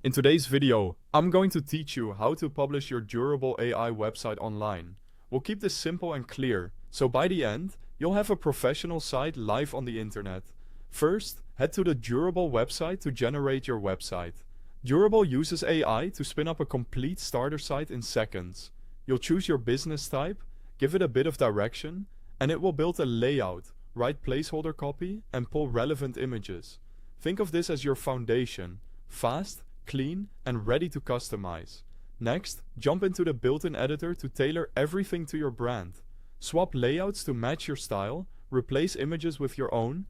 In today's video, I'm going to teach you how to publish your durable AI website online. We'll keep this simple and clear, so by the end, you'll have a professional site live on the internet. First, head to the Durable website to generate your website. Durable uses AI to spin up a complete starter site in seconds. You'll choose your business type, give it a bit of direction, and it will build a layout, write placeholder copy, and pull relevant images. Think of this as your foundation: fast, clean, and ready to customize. Next, jump into the built-in editor to tailor everything to your brand. Swap layouts to match your style, replace images with your own,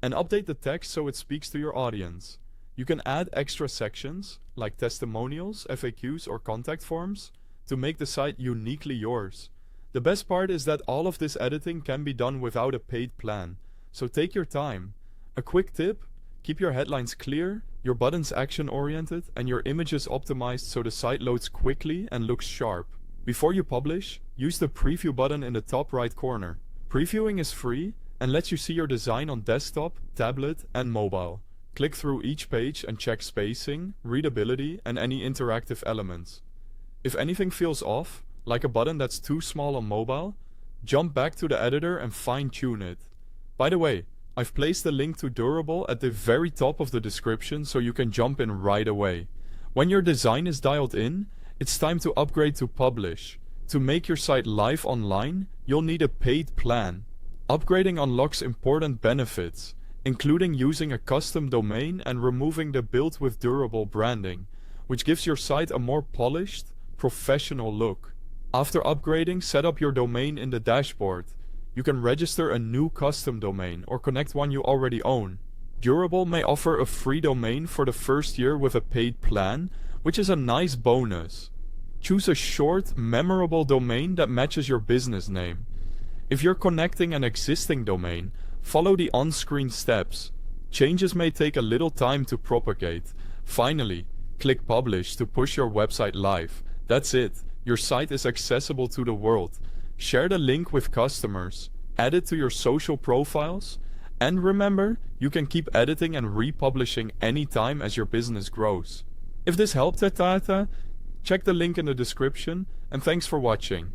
and update the text so it speaks to your audience. You can add extra sections, like testimonials, FAQs, or contact forms, to make the site uniquely yours. The best part is that all of this editing can be done without a paid plan, so take your time. A quick tip: keep your headlines clear, your buttons action-oriented, and your images optimized so the site loads quickly and looks sharp. Before you publish, use the preview button in the top right corner. Previewing is free and lets you see your design on desktop, tablet, and mobile. Click through each page and check spacing, readability, and any interactive elements. If anything feels off, like a button that's too small on mobile, jump back to the editor and fine-tune it. By the way, I've placed the link to Durable at the very top of the description so you can jump in right away. When your design is dialed in, it's time to upgrade to Publish. To make your site live online, you'll need a paid plan. Upgrading unlocks important benefits, including using a custom domain and removing the Built with Durable branding, which gives your site a more polished, professional look. After upgrading, set up your domain in the dashboard. You can register a new custom domain or connect one you already own. Durable may offer a free domain for the first year with a paid plan, which is a nice bonus. Choose a short, memorable domain that matches your business name. If you're connecting an existing domain, follow the on-screen steps. Changes may take a little time to propagate. Finally, click Publish to push your website live. That's it. Your site is accessible to the world. Share the link with customers, add it to your social profiles, and remember, you can keep editing and republishing anytime as your business grows. If this helped, check the link in the description, and thanks for watching.